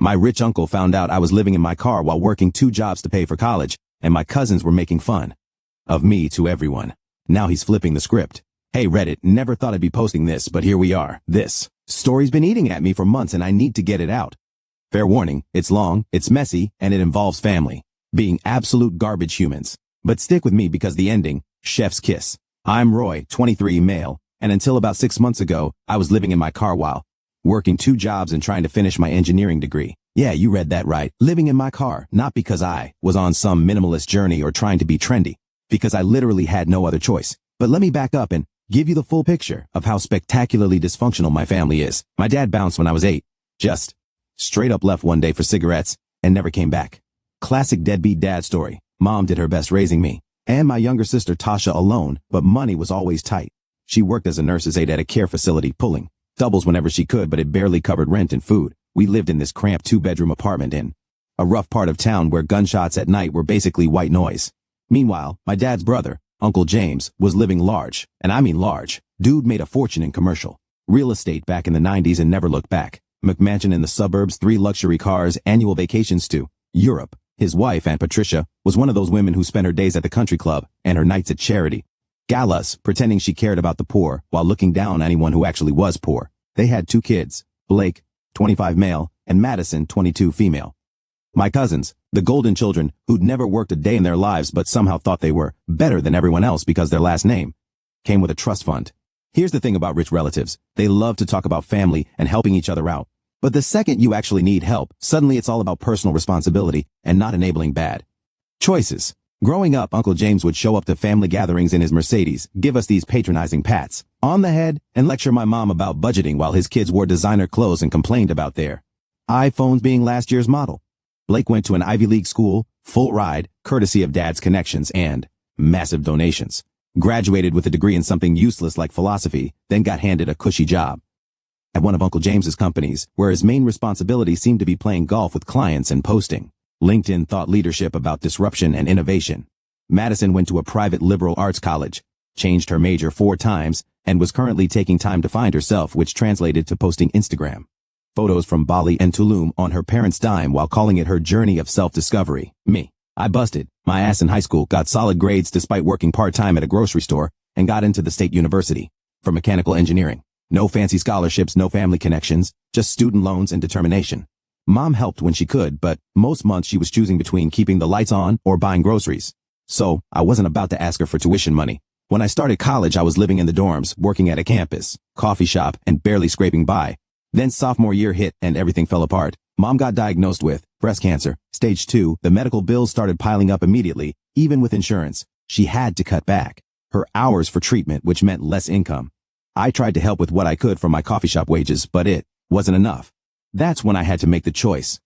My rich uncle found out I was living in my car while working 2 jobs to pay for college, and my cousins were making fun of me to everyone. Now he's flipping the script. Hey Reddit, never thought I'd be posting this, but here we are. This story's been eating at me for months and I need to get it out. Fair warning, it's long, it's messy, and it involves family being absolute garbage humans. But stick with me because the ending, chef's kiss. I'm Roy, 23, male, and until about 6 months ago, I was living in my car while working 2 jobs and trying to finish my engineering degree. Yeah, you read that right. Living in my car, not because I was on some minimalist journey or trying to be trendy, because I literally had no other choice. But let me back up and give you the full picture of how spectacularly dysfunctional my family is. My dad bounced when I was 8. Just straight up left one day for cigarettes and never came back. Classic deadbeat dad story. Mom did her best raising me and my younger sister Tasha alone, but money was always tight. She worked as a nurse's aide at a care facility, pulling doubles whenever she could, but it barely covered rent and food. We lived in this cramped 2-bedroom apartment in a rough part of town where gunshots at night were basically white noise. Meanwhile, my dad's brother, Uncle James, was living large, and I mean large. Dude made a fortune in commercial real estate back in the 90s and never looked back. McMansion in the suburbs, 3 luxury cars, annual vacations to Europe. His wife, Aunt Patricia, was one of those women who spent her days at the country club and her nights at charity galas, pretending she cared about the poor while looking down on anyone who actually was poor. They had 2 kids, Blake, 25 male, and Madison, 22 female. My cousins, the golden children who'd never worked a day in their lives but somehow thought they were better than everyone else because their last name came with a trust fund. Here's the thing about rich relatives. They love to talk about family and helping each other out. But the second you actually need help, suddenly it's all about personal responsibility and not enabling bad choices. Growing up, Uncle James would show up to family gatherings in his Mercedes, give us these patronizing pats on the head, and lecture my mom about budgeting while his kids wore designer clothes and complained about their iPhones being last year's model. Blake went to an Ivy League school, full ride, courtesy of dad's connections and massive donations. Graduated with a degree in something useless like philosophy, then got handed a cushy job at one of Uncle James's companies, where his main responsibility seemed to be playing golf with clients and posting LinkedIn thought leadership about disruption and innovation. Madison went to a private liberal arts college, changed her major 4 times, and was currently taking time to find herself, which translated to posting Instagram photos from Bali and Tulum on her parents' dime while calling it her journey of self-discovery. Me, I busted my ass in high school, got solid grades despite working part-time at a grocery store, and got into the state university for mechanical engineering. No fancy scholarships, no family connections, just student loans and determination. Mom helped when she could, but most months she was choosing between keeping the lights on or buying groceries. So, I wasn't about to ask her for tuition money. When I started college, I was living in the dorms, working at a campus, coffee shop, and barely scraping by. Then sophomore year hit and everything fell apart. Mom got diagnosed with breast cancer, stage 2. The medical bills started piling up immediately, even with insurance. She had to cut back her hours for treatment, which meant less income. I tried to help with what I could from my coffee shop wages, but it wasn't enough. That's when I had to make the choice.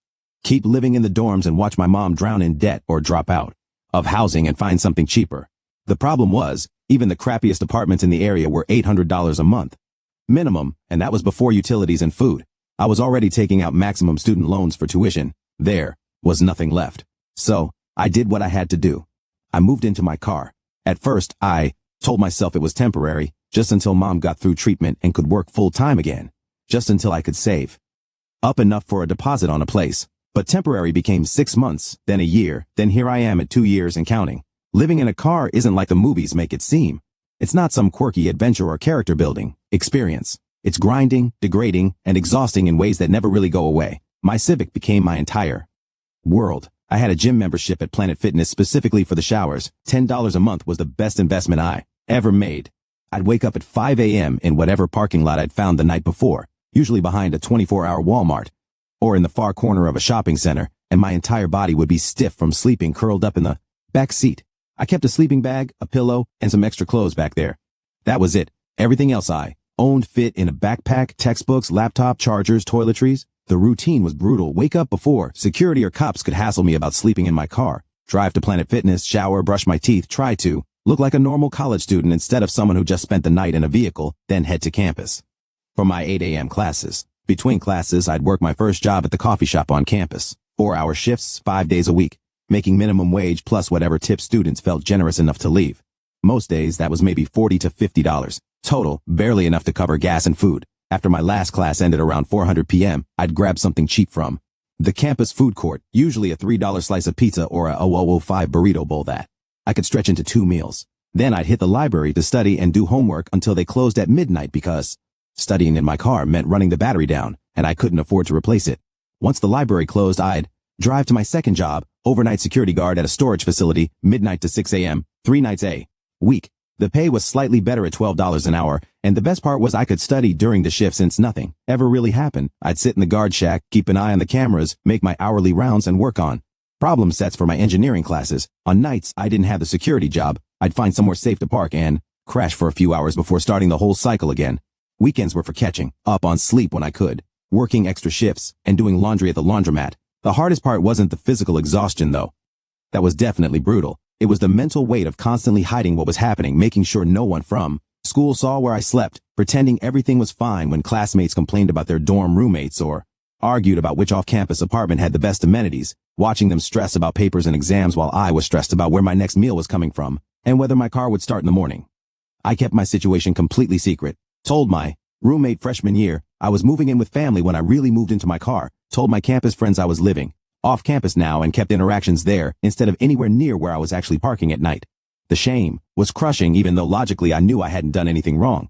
Keep living in the dorms and watch my mom drown in debt, or drop out of housing and find something cheaper. The problem was, even the crappiest apartments in the area were $800 a month minimum, and that was before utilities and food. I was already taking out maximum student loans for tuition. There was nothing left. So, I did what I had to do. I moved into my car. At first, I told myself it was temporary, just until Mom got through treatment and could work full-time again. Just until I could save up enough for a deposit on a place. But temporary became 6 months, then a year, then here I am at 2 years and counting. Living in a car isn't like the movies make it seem. It's not some quirky adventure or character building experience. It's grinding, degrading, and exhausting in ways that never really go away. My Civic became my entire world. I had a gym membership at Planet Fitness specifically for the showers. $10 a month was the best investment I ever made. I'd wake up at 5 a.m. in whatever parking lot I'd found the night before, usually behind a 24-hour Walmart, or in the far corner of a shopping center, and my entire body would be stiff from sleeping curled up in the back seat. I kept a sleeping bag, a pillow, and some extra clothes back there. That was it. Everything else I owned fit in a backpack, textbooks, laptop, chargers, toiletries. The routine was brutal. Wake up before security or cops could hassle me about sleeping in my car. Drive to Planet Fitness, shower, brush my teeth, try to look like a normal college student instead of someone who just spent the night in a vehicle, then head to campus for my 8 a.m. classes. Between classes, I'd work my first job at the coffee shop on campus. 4-hour shifts, 5 days a week, making minimum wage plus whatever tips students felt generous enough to leave. Most days, that was maybe $40 to $50. Total, barely enough to cover gas and food. After my last class ended around 4:00 p.m., I'd grab something cheap from The campus food court, usually a $3 slice of pizza or a 005 burrito bowl that I could stretch into 2 meals. Then I'd hit the library to study and do homework until they closed at midnight because studying in my car meant running the battery down, and I couldn't afford to replace it. Once the library closed, I'd drive to my second job, overnight security guard at a storage facility, midnight to 6 a.m., 3 nights a week. The pay was slightly better at $12 an hour, and the best part was I could study during the shift since nothing ever really happened. I'd sit in the guard shack, keep an eye on the cameras, make my hourly rounds, and work on problem sets for my engineering classes. On nights I didn't have the security job, I'd find somewhere safe to park and crash for a few hours before starting the whole cycle again. Weekends were for catching up on sleep when I could, working extra shifts, and doing laundry at the laundromat. The hardest part wasn't the physical exhaustion, though. That was definitely brutal. It was the mental weight of constantly hiding what was happening, making sure no one from school saw where I slept, pretending everything was fine when classmates complained about their dorm roommates or argued about which off-campus apartment had the best amenities, watching them stress about papers and exams while I was stressed about where my next meal was coming from and whether my car would start in the morning. I kept my situation completely secret, told my roommate freshman year I was moving in with family when I really moved into my car, told my campus friends I was living off campus now and kept interactions there instead of anywhere near where I was actually parking at night. The shame was crushing even though logically I knew I hadn't done anything wrong.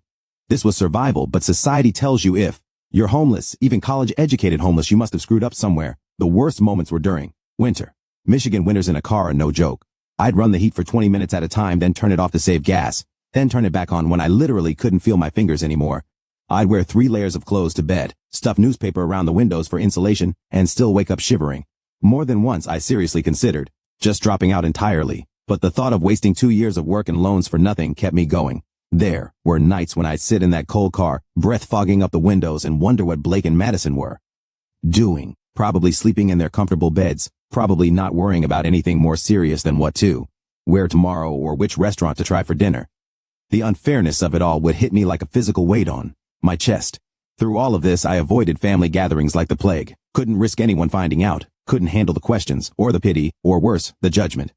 This was survival, but society tells you if you're homeless, even college-educated homeless, you must have screwed up somewhere. The worst moments were during winter. Michigan winters in a car are no joke. I'd run the heat for 20 minutes at a time, then turn it off to save gas, then turn it back on when I literally couldn't feel my fingers anymore. I'd wear 3 layers of clothes to bed, stuff newspaper around the windows for insulation, and still wake up shivering. More than once I seriously considered just dropping out entirely, but the thought of wasting 2 years of work and loans for nothing kept me going. There were nights when I'd sit in that cold car, breath fogging up the windows, and wonder what Blake and Madison were doing, probably sleeping in their comfortable beds, probably not worrying about anything more serious than what to wear tomorrow or which restaurant to try for dinner. The unfairness of it all would hit me like a physical weight on my chest. Through all of this, I avoided family gatherings like the plague, couldn't risk anyone finding out, couldn't handle the questions, or the pity, or worse, the judgment.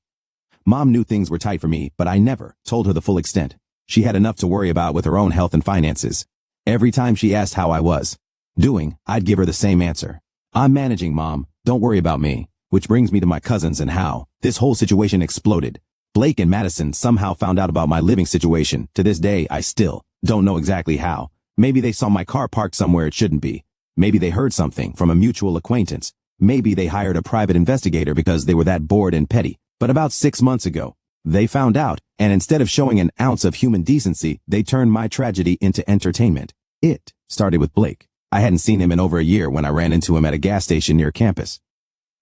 Mom knew things were tight for me, but I never told her the full extent. She had enough to worry about with her own health and finances. Every time she asked how I was doing, I'd give her the same answer. I'm managing, Mom. Don't worry about me. Which brings me to my cousins and how this whole situation exploded. Blake and Madison somehow found out about my living situation. To this day, I still don't know exactly how. Maybe they saw my car parked somewhere it shouldn't be. Maybe they heard something from a mutual acquaintance. Maybe they hired a private investigator because they were that bored and petty. But about 6 months ago, they found out, and instead of showing an ounce of human decency, they turned my tragedy into entertainment. It started with Blake. I hadn't seen him in over a year when I ran into him at a gas station near campus.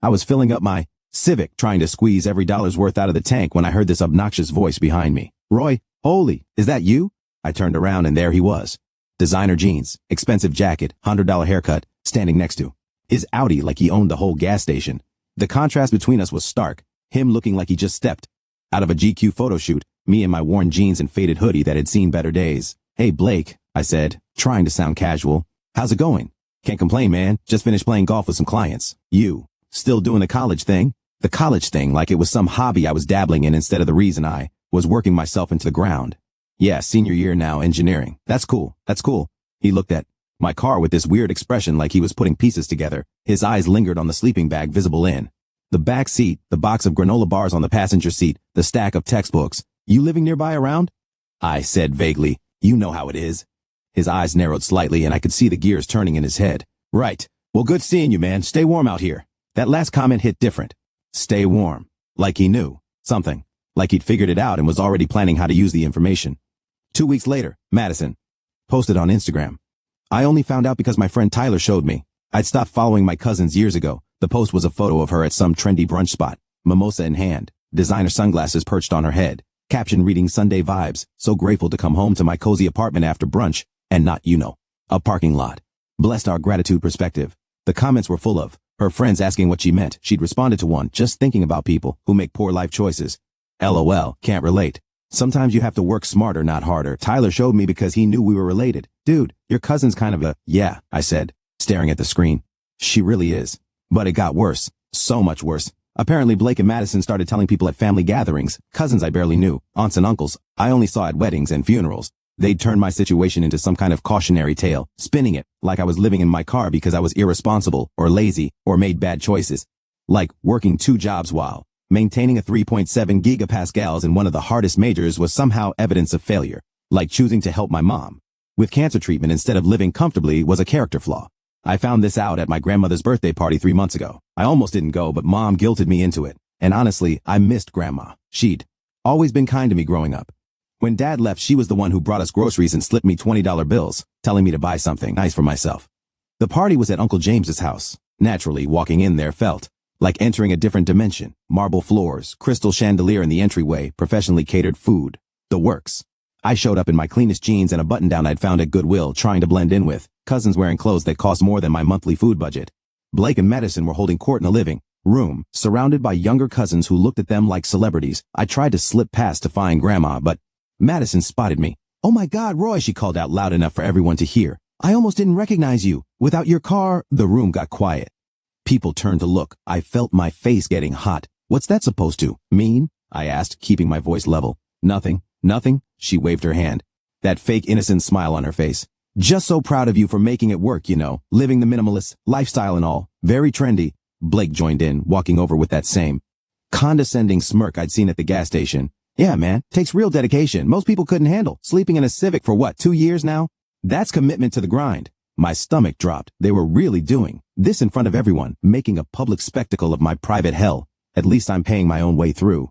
I was filling up my Civic, trying to squeeze every dollar's worth out of the tank when I heard this obnoxious voice behind me. Roy, holy, is that you? I turned around and there he was. Designer jeans, expensive jacket, $100 haircut, standing next to his Audi like he owned the whole gas station. The contrast between us was stark. Him looking like he just stepped out of a GQ photo shoot, me in my worn jeans and faded hoodie that had seen better days. Hey Blake, I said, trying to sound casual. How's it going? Can't complain, man. Just finished playing golf with some clients. You still doing the college thing? The college thing like it was some hobby I was dabbling in instead of the reason I was working myself into the ground. Yeah, senior year now, engineering. That's cool. That's cool. He looked at my car with this weird expression like he was putting pieces together. His eyes lingered on the sleeping bag visible in the back seat, the box of granola bars on the passenger seat, the stack of textbooks. You living nearby around? I said vaguely. You know how it is. His eyes narrowed slightly and I could see the gears turning in his head. Right. Well, good seeing you, man. Stay warm out here. That last comment hit different. Stay warm. Like he knew something. Like he'd figured it out and was already planning how to use the information. 2 weeks later, Madison posted on Instagram. I only found out because my friend Tyler showed me. I'd stopped following my cousins years ago. The post was a photo of her at some trendy brunch spot, mimosa in hand, designer sunglasses perched on her head, caption reading Sunday vibes, so grateful to come home to my cozy apartment after brunch, and not, a parking lot. Blessed our gratitude perspective. The comments were full of her friends asking what she meant. She'd responded to one, just thinking about people who make poor life choices. LOL, can't relate. Sometimes you have to work smarter, not harder. Tyler showed me because he knew we were related. Dude, your cousin's kind of a, yeah, I said, staring at the screen. She really is. But it got worse. So much worse. Apparently Blake and Madison started telling people at family gatherings, cousins I barely knew, aunts and uncles I only saw at weddings and funerals, They'd turned my situation into some kind of cautionary tale, spinning it like I was living in my car because I was irresponsible or lazy or made bad choices. Like working 2 jobs while maintaining a 3.7 gigapascals in one of the hardest majors was somehow evidence of failure. Like choosing to help my mom with cancer treatment instead of living comfortably was a character flaw. I found this out at my grandmother's birthday party 3 months ago. I almost didn't go, but Mom guilted me into it. And honestly, I missed Grandma. She'd always been kind to me growing up. When Dad left, she was the one who brought us groceries and slipped me $20 bills, telling me to buy something nice for myself. The party was at Uncle James's house. Naturally, walking in there felt like entering a different dimension. Marble floors, crystal chandelier in the entryway, professionally catered food. The works. I showed up in my cleanest jeans and a button-down I'd found at Goodwill, trying to blend in with cousins wearing clothes that cost more than my monthly food budget. Blake and Madison were holding court in a living room, surrounded by younger cousins who looked at them like celebrities. I tried to slip past to find Grandma, but Madison spotted me. "Oh my God, Roy," she called out loud enough for everyone to hear. "I almost didn't recognize you. Without your car." The room got quiet. People turned to look. I felt my face getting hot. "What's that supposed to mean?" I asked, keeping my voice level. "Nothing. Nothing." She waved her hand, that fake innocent smile on her face. "Just so proud of you for making it work, you know, living the minimalist lifestyle and all. Very trendy." Blake joined in, walking over with that same condescending smirk I'd seen at the gas station. "Yeah, man, takes real dedication. Most people couldn't handle sleeping in a Civic for what, 2 years now? That's commitment to the grind." My stomach dropped. They were really doing this in front of everyone, making a public spectacle of my private hell. At least I'm paying my own way through.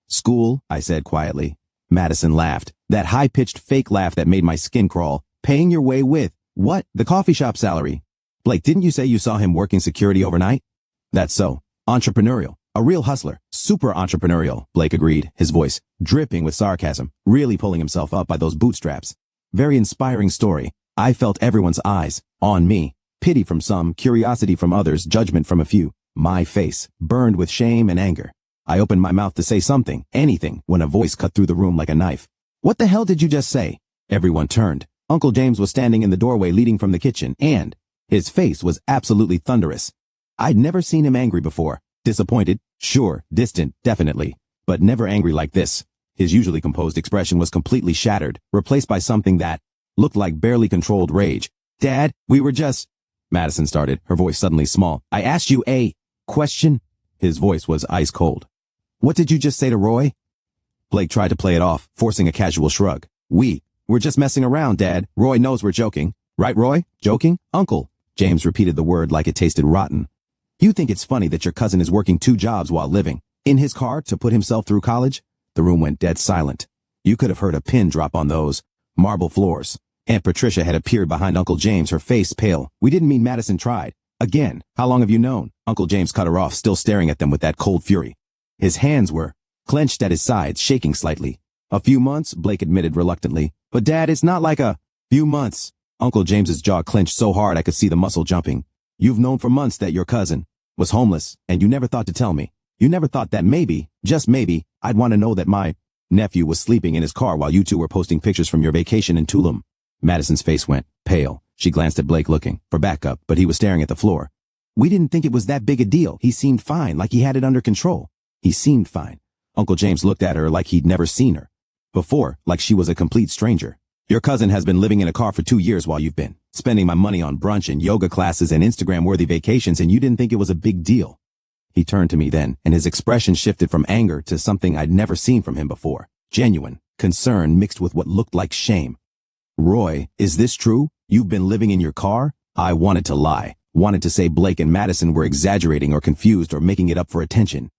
"School," I said quietly. Madison laughed, that high-pitched fake laugh that made my skin crawl. "Paying your way with what? The coffee shop salary." "Blake, didn't you say you saw him working security overnight?" "That's so. Entrepreneurial. A real hustler. Super entrepreneurial," Blake agreed, his voice dripping with sarcasm, really pulling himself up by those bootstraps. Very inspiring story. I felt everyone's eyes on me. Pity from some, curiosity from others, judgment from a few. My face burned with shame and anger. I opened my mouth to say something, anything, when a voice cut through the room like a knife. "What the hell did you just say?" Everyone turned. Uncle James was standing in the doorway leading from the kitchen, and his face was absolutely thunderous. I'd never seen him angry before. Disappointed, sure, distant, definitely, but never angry like this. His usually composed expression was completely shattered, replaced by something that looked like barely controlled rage. "Dad, we were just—" Madison started, her voice suddenly small. "I asked you a question." His voice was ice cold. "What did you just say to Roy?" Blake tried to play it off, forcing a casual shrug. We're just messing around, Dad. Roy knows we're joking. Right, Roy? Joking? Uncle." James repeated the word like it tasted rotten. "You think it's funny that your cousin is working 2 jobs while living in his car to put himself through college?" The room went dead silent. You could have heard a pin drop on those marble floors. Aunt Patricia had appeared behind Uncle James, her face pale. "We didn't mean Madison tried." "Again, how long have you known?" Uncle James cut her off, still staring at them with that cold fury. His hands were clenched at his sides, shaking slightly. "A few months," Blake admitted reluctantly. "But Dad, it's not like a few months." Uncle James's jaw clenched so hard I could see the muscle jumping. "You've known for months that your cousin was homeless, and you never thought to tell me. You never thought that maybe, just maybe, I'd want to know that my nephew was sleeping in his car while you two were posting pictures from your vacation in Tulum." Madison's face went pale. She glanced at Blake looking for backup, but he was staring at the floor. "We didn't think it was that big a deal. He seemed fine, like he had it under control." "He seemed fine." Uncle James looked at her like he'd never seen her before, like she was a complete stranger. "Your cousin has been living in a car for 2 years while you've been spending my money on brunch and yoga classes and Instagram-worthy vacations, and you didn't think it was a big deal." He turned to me then, and his expression shifted from anger to something I'd never seen from him before. Genuine concern mixed with what looked like shame. "Roy, is this true? You've been living in your car?" I wanted to lie, wanted to say Blake and Madison were exaggerating or confused or making it up for attention.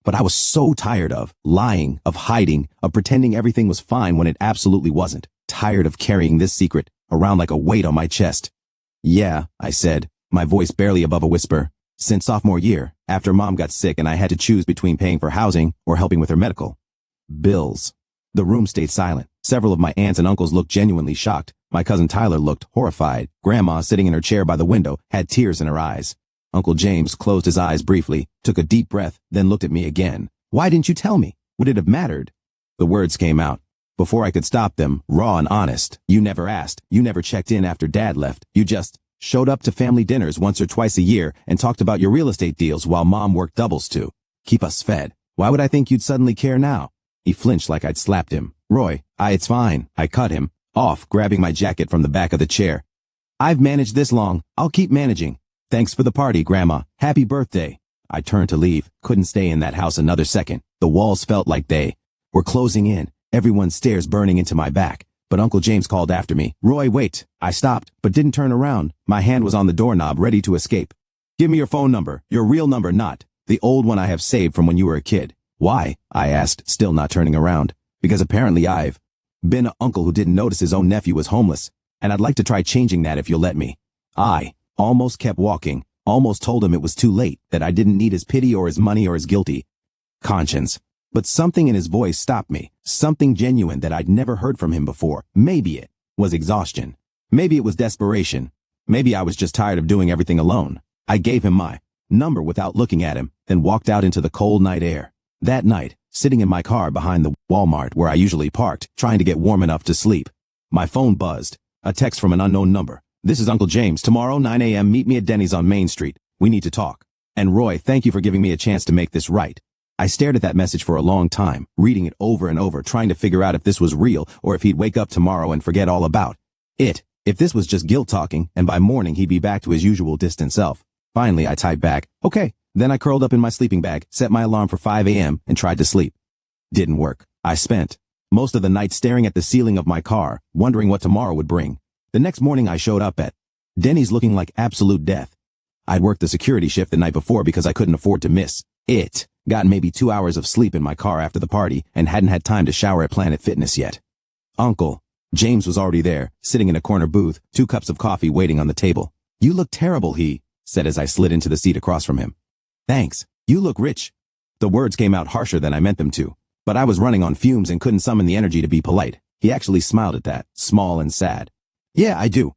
But I was so tired of lying, of hiding, of pretending everything was fine when it absolutely wasn't. Tired of carrying this secret around like a weight on my chest. "Yeah," I said, my voice barely above a whisper. "Since sophomore year, after Mom got sick and I had to choose between paying for housing or helping with her medical bills." The room stayed silent. Several of my aunts and uncles looked genuinely shocked. My cousin Tyler looked horrified. Grandma, sitting in her chair by the window, had tears in her eyes. Uncle James closed his eyes briefly, took a deep breath, then looked at me again. "Why didn't you tell me? Would it have mattered?" The words came out. Before I could stop them, raw and honest. "You never asked. You never checked in after Dad left. You just showed up to family dinners once or twice a year and talked about your real estate deals while Mom worked doubles to keep us fed. Why would I think you'd suddenly care now?" He flinched like I'd slapped him. "Roy, it's fine." I cut him. off, grabbing my jacket from the back of the chair. I've managed this long, I'll keep managing. Thanks for the party, Grandma. Happy birthday. I turned to leave, couldn't stay in that house another second. The walls felt like they were closing in, everyone's stares burning into my back. But Uncle James called after me. Roy, wait. I stopped, but didn't turn around. My hand was on the doorknob, ready to escape. Give me your phone number, your real number, not the old one I have saved from when you were a kid. Why? I asked, still not turning around. Because apparently I've been an uncle who didn't notice his own nephew was homeless, and I'd like to try changing that if you'll let me. I almost kept walking, almost told him it was too late, that I didn't need his pity or his money or his guilty conscience. But something in his voice stopped me, something genuine that I'd never heard from him before. Maybe it was exhaustion. Maybe it was desperation. Maybe I was just tired of doing everything alone. I gave him my number without looking at him, then walked out into the cold night air. That night, sitting in my car behind the Walmart where I usually parked, trying to get warm enough to sleep, my phone buzzed. A text from an unknown number. This is Uncle James. Tomorrow, 9 a.m., meet me at Denny's on Main Street. We need to talk. And Roy, thank you for giving me a chance to make this right. I stared at that message for a long time, reading it over and over, trying to figure out if this was real or if he'd wake up tomorrow and forget all about it. If this was just guilt talking, and by morning he'd be back to his usual distant self. Finally, I typed back, okay. Then I curled up in my sleeping bag, set my alarm for 5 a.m., and tried to sleep. Didn't work. I spent most of the night staring at the ceiling of my car, wondering what tomorrow would bring. The next morning I showed up at Denny's looking like absolute death. I'd worked the security shift the night before because I couldn't afford to miss it. Got maybe 2 hours of sleep in my car after the party and hadn't had time to shower at Planet Fitness yet. Uncle James was already there, sitting in a corner booth, 2 cups of coffee waiting on the table. You look terrible, he said as I slid into the seat across from him. Thanks. You look rich. The words came out harsher than I meant them to, but I was running on fumes and couldn't summon the energy to be polite. He actually smiled at that, small and sad. Yeah, I do.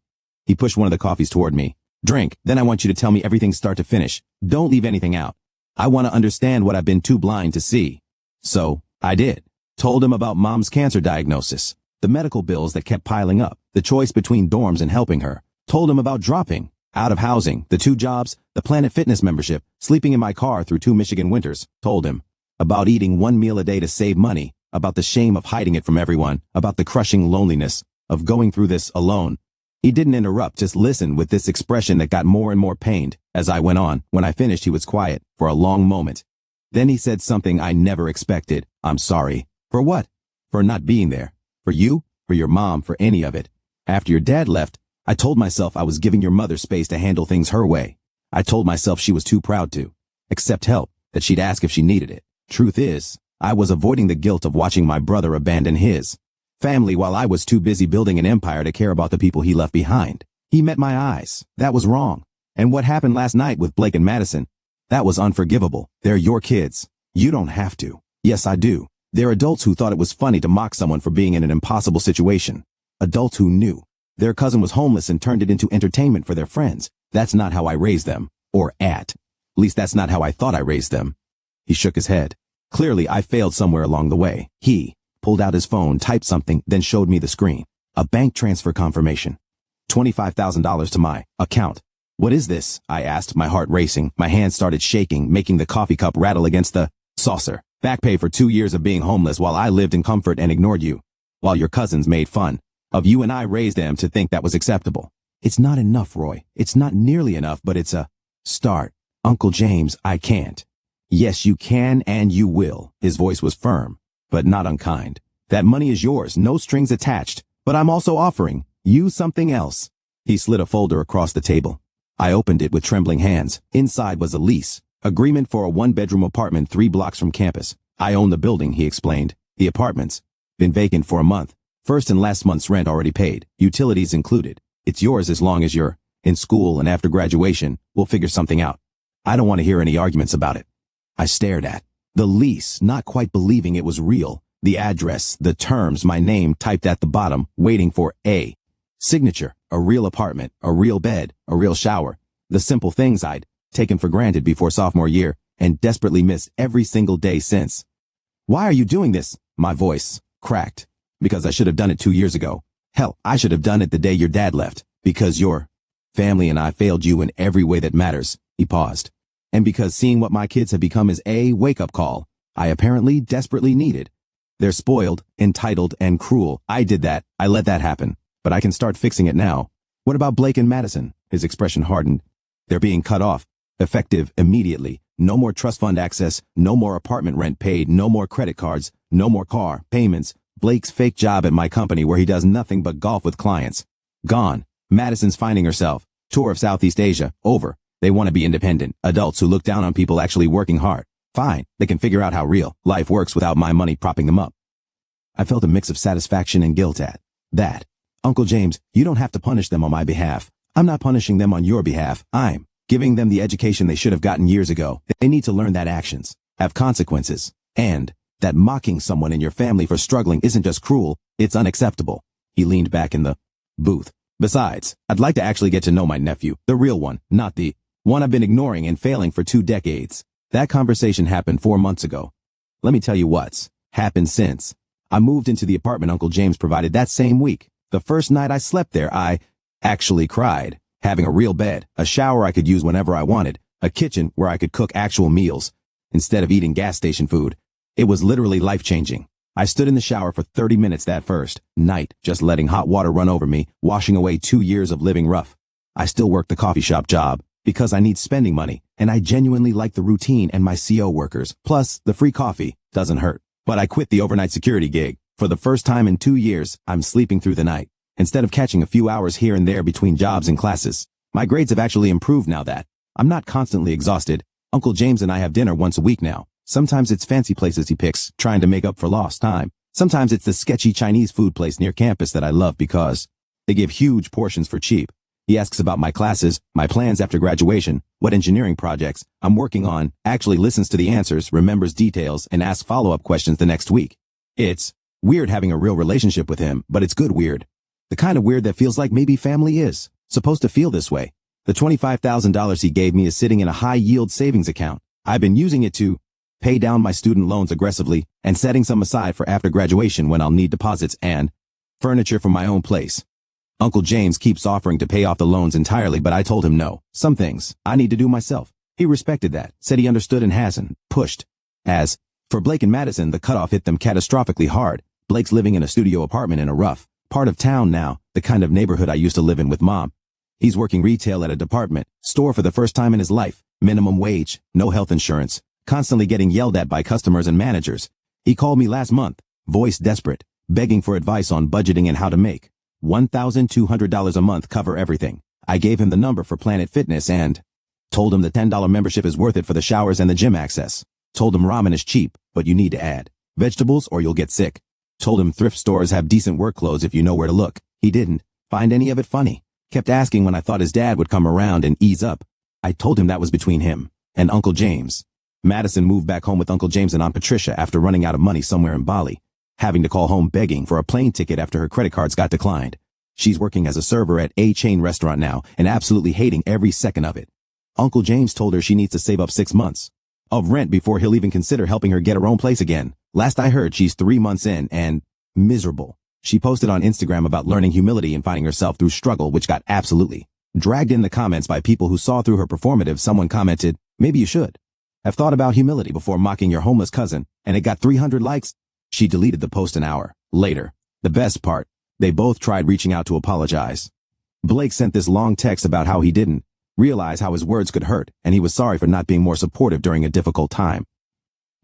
He pushed one of the coffees toward me. Drink, then I want you to tell me everything start to finish. Don't leave anything out. I want to understand what I've been too blind to see. So, I did. Told him about Mom's cancer diagnosis, the medical bills that kept piling up, the choice between dorms and helping her. Told him about dropping out of housing, the 2 jobs, the Planet Fitness membership, sleeping in my car through 2 Michigan winters. Told him about eating 1 meal a day to save money, about the shame of hiding it from everyone, about the crushing loneliness of going through this alone. He didn't interrupt, just listened with this expression that got more and more pained as I went on. When I finished, he was quiet for a long moment. Then he said something I never expected. I'm sorry. For what? For not being there. For you? For your mom? For any of it? After your dad left, I told myself I was giving your mother space to handle things her way. I told myself she was too proud to accept help, that she'd ask if she needed it. Truth is, I was avoiding the guilt of watching my brother abandon his family while I was too busy building an empire to care about the people he left behind. He met my eyes. That was wrong. And what happened last night with Blake and Madison, that was unforgivable. They're your kids. You don't have to. Yes, I do. They're adults who thought it was funny to mock someone for being in an impossible situation. Adults who knew their cousin was homeless and turned it into entertainment for their friends. That's not how I raised them. Or at least that's not how I thought I raised them. He shook his head. Clearly, I failed somewhere along the way. He pulled out his phone, typed something, then showed me the screen. A bank transfer confirmation. $25,000 to my account. What is this? I asked, my heart racing. My hands started shaking, making the coffee cup rattle against the saucer. Back pay for 2 years of being homeless while I lived in comfort and ignored you. While your cousins made fun of you and I raised them to think that was acceptable. It's not enough, Roy. It's not nearly enough, but it's a start. Uncle James, I can't. Yes, you can and you will. His voice was firm, but not unkind. That money is yours, no strings attached, but I'm also offering you something else. He slid a folder across the table. I opened it with trembling hands. Inside was a lease, agreement for a 1-bedroom apartment 3 blocks from campus. I own the building, he explained. The apartment's been vacant for a month. First and last month's rent already paid, utilities included. It's yours as long as you're in school, and after graduation, we'll figure something out. I don't want to hear any arguments about it. I stared at the lease, not quite believing it was real. The address, the terms, my name typed at the bottom, waiting for a signature, a real apartment, a real bed, a real shower. The simple things I'd taken for granted before sophomore year and desperately missed every single day since. Why are you doing this? My voice cracked. Because I should have done it 2 years ago. Hell, I should have done it the day your dad left. Because your family and I failed you in every way that matters. He paused. And because seeing what my kids have become is a wake-up call I apparently desperately needed. They're spoiled, entitled, and cruel. I did that. I let that happen. But I can start fixing it now. What about Blake and Madison? His expression hardened. They're being cut off. Effective immediately. No more trust fund access, no more apartment rent paid, no more credit cards, no more car payments. Blake's fake job at my company where he does nothing but golf with clients. Gone. Madison's finding herself. Tour of Southeast Asia. Over. They want to be independent. Adults who look down on people actually working hard. Fine. They can figure out how real life works without my money propping them up. I felt a mix of satisfaction and guilt at that. Uncle James, you don't have to punish them on my behalf. I'm not punishing them on your behalf. I'm giving them the education they should have gotten years ago. They need to learn that actions have consequences, and that mocking someone in your family for struggling isn't just cruel, it's unacceptable. He leaned back in the booth. Besides, I'd like to actually get to know my nephew, the real one, not the one I've been ignoring and failing for 2 decades. That conversation happened 4 months ago. Let me tell you what's happened since. I moved into the apartment Uncle James provided that same week. The first night I slept there, I actually cried. Having a real bed, a shower I could use whenever I wanted, a kitchen where I could cook actual meals instead of eating gas station food. It was literally life-changing. I stood in the shower for 30 minutes that first night, just letting hot water run over me, washing away 2 years of living rough. I still work the coffee shop job because I need spending money, and I genuinely like the routine and my CO workers. Plus, the free coffee doesn't hurt. But I quit the overnight security gig. For the first time in 2 years, I'm sleeping through the night, instead of catching a few hours here and there between jobs and classes. My grades have actually improved now that I'm not constantly exhausted. Uncle James and I have dinner once a week now. Sometimes it's fancy places he picks, trying to make up for lost time. Sometimes it's the sketchy Chinese food place near campus that I love because they give huge portions for cheap. He asks about my classes, my plans after graduation, what engineering projects I'm working on, actually listens to the answers, remembers details, and asks follow-up questions the next week. It's weird having a real relationship with him, but it's good weird. The kind of weird that feels like maybe family is supposed to feel this way. The $25,000 he gave me is sitting in a high-yield savings account. I've been using it to pay down my student loans aggressively and setting some aside for after graduation when I'll need deposits and furniture for my own place. Uncle James keeps offering to pay off the loans entirely, but I told him no. Some things I need to do myself. He respected that, said he understood and hasn't pushed. As for Blake and Madison, the cutoff hit them catastrophically hard. Blake's living in a studio apartment in a rough part of town now, the kind of neighborhood I used to live in with Mom. He's working retail at a department store for the first time in his life. Minimum wage, no health insurance, constantly getting yelled at by customers and managers. He called me last month, voice desperate, begging for advice on budgeting and how to make $1,200 a month cover everything. I gave him the number for Planet Fitness and told him the $10 membership is worth it for the showers and the gym access. Told him ramen is cheap, but you need to add vegetables or you'll get sick. Told him thrift stores have decent work clothes if you know where to look. He didn't find any of it funny. Kept asking when I thought his dad would come around and ease up. I told him that was between him and Uncle James. Madison moved back home with Uncle James and Aunt Patricia after running out of money somewhere in Bali, having to call home begging for a plane ticket after her credit cards got declined. She's working as a server at a chain restaurant now and absolutely hating every second of it. Uncle James told her she needs to save up 6 months of rent before he'll even consider helping her get her own place again. Last I heard, she's 3 months in and miserable. She posted on Instagram about learning humility and finding herself through struggle, which got absolutely dragged in the comments by people who saw through her performative. Someone commented, maybe you should have thought about humility before mocking your homeless cousin, and it got 300 likes. She deleted the post an hour later. The best part, they both tried reaching out to apologize. Blake sent this long text about how he didn't realize how his words could hurt, and he was sorry for not being more supportive during a difficult time.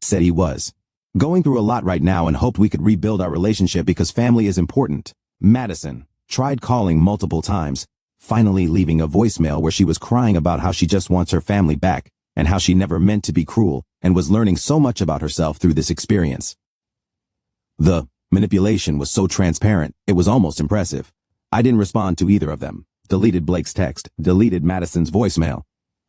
Said he was going through a lot right now and hoped we could rebuild our relationship because family is important. Madison tried calling multiple times, finally leaving a voicemail where she was crying about how she just wants her family back and how she never meant to be cruel and was learning so much about herself through this experience. The manipulation was so transparent, it was almost impressive. I didn't respond to either of them. Deleted Blake's text, deleted Madison's voicemail.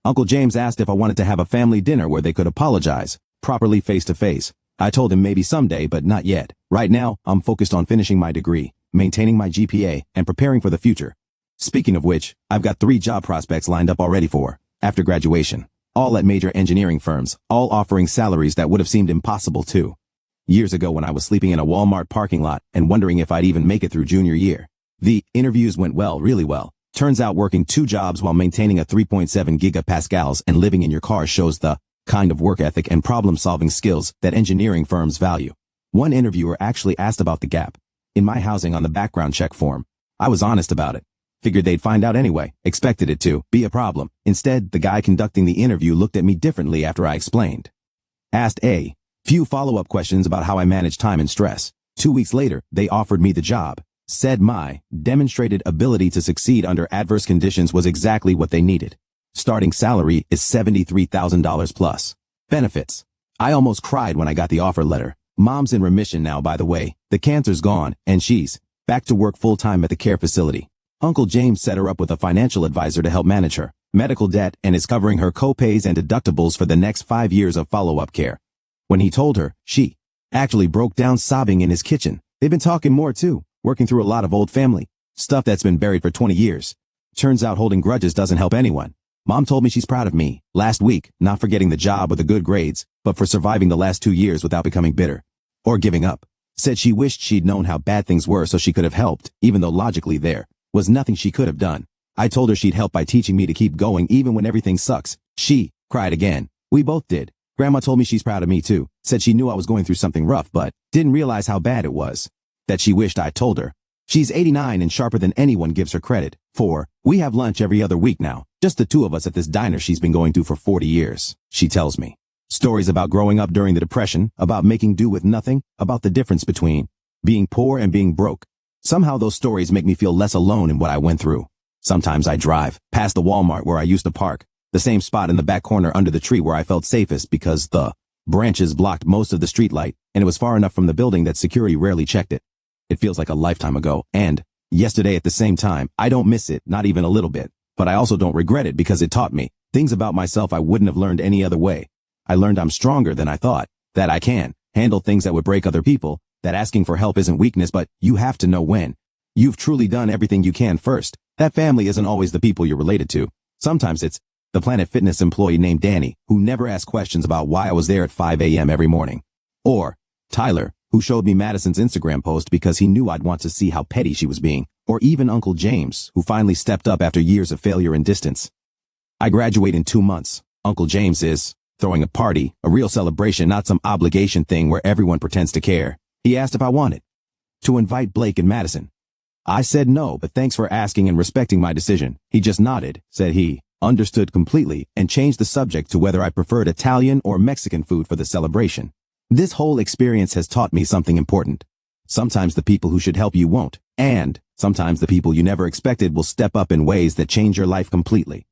Uncle James asked if I wanted to have a family dinner where they could apologize, properly face to face. I told him maybe someday, but not yet. Right now, I'm focused on finishing my degree, maintaining my GPA, and preparing for the future. Speaking of which, I've got 3 job prospects lined up already for after graduation. All at major engineering firms, all offering salaries that would have seemed impossible 2 years ago when I was sleeping in a Walmart parking lot and wondering if I'd even make it through junior year. The interviews went well, really well. Turns out working 2 jobs while maintaining a 3.7 gigapascals and living in your car shows the kind of work ethic and problem-solving skills that engineering firms value. One interviewer actually asked about the gap in my housing on the background check form. I was honest about it. Figured they'd find out anyway, expected it to be a problem. Instead, the guy conducting the interview looked at me differently after I explained. Asked a few follow-up questions about how I manage time and stress. 2 weeks later, they offered me the job. Said my demonstrated ability to succeed under adverse conditions was exactly what they needed. Starting salary is $73,000 plus. Benefits. I almost cried when I got the offer letter. Mom's in remission now, by the way. The cancer's gone, and she's back to work full-time at the care facility. Uncle James set her up with a financial advisor to help manage her medical debt and is covering her co-pays and deductibles for the next 5 years of follow-up care. When he told her, she actually broke down sobbing in his kitchen. They've been talking more too, working through a lot of old family stuff that's been buried for 20 years. Turns out holding grudges doesn't help anyone. Mom told me she's proud of me last week, not for getting the job or the good grades, but for surviving the last 2 years without becoming bitter or giving up. Said she wished she'd known how bad things were so she could have helped, even though logically there was nothing she could have done. I told her she'd help by teaching me to keep going even when everything sucks. She cried again. We both did. Grandma told me she's proud of me too. Said she knew I was going through something rough but didn't realize how bad it was. That she wished I told her. She's 89 and sharper than anyone gives her credit for. We have lunch every other week now. Just the two of us at this diner she's been going to for 40 years, she tells me. Stories about growing up during the Depression, about making do with nothing, about the difference between being poor and being broke. Somehow those stories make me feel less alone in what I went through. Sometimes I drive past the Walmart where I used to park, the same spot in the back corner under the tree where I felt safest because the branches blocked most of the streetlight and it was far enough from the building that security rarely checked it. It feels like a lifetime ago, and yesterday at the same time, I don't miss it, not even a little bit. But I also don't regret it because it taught me things about myself I wouldn't have learned any other way. I learned I'm stronger than I thought, that I can handle things that would break other people, that asking for help isn't weakness, but you have to know when you've truly done everything you can first. That family isn't always the people you're related to. Sometimes it's the Planet Fitness employee named Danny, who never asked questions about why I was there at 5 a.m. every morning. Or Tyler, who showed me Madison's Instagram post because he knew I'd want to see how petty she was being. Or even Uncle James, who finally stepped up after years of failure and distance. I graduate in 2 months. Uncle James is throwing a party, a real celebration, not some obligation thing where everyone pretends to care. He asked if I wanted to invite Blake and Madison. I said no, but thanks for asking and respecting my decision. He just nodded, said he understood completely, and changed the subject to whether I preferred Italian or Mexican food for the celebration. This whole experience has taught me something important. Sometimes the people who should help you won't, and sometimes the people you never expected will step up in ways that change your life completely.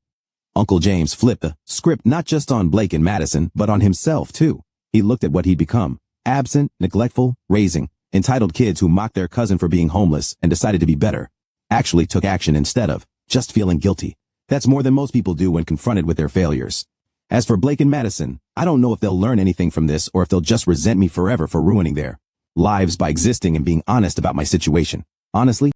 Uncle James flipped the script not just on Blake and Madison, but on himself too. He looked at what he'd become. Absent, neglectful, raising entitled kids who mocked their cousin for being homeless and decided to be better. Actually took action instead of just feeling guilty. That's more than most people do when confronted with their failures. As for Blake and Madison, I don't know if they'll learn anything from this or if they'll just resent me forever for ruining their lives by existing and being honest about my situation. Honestly,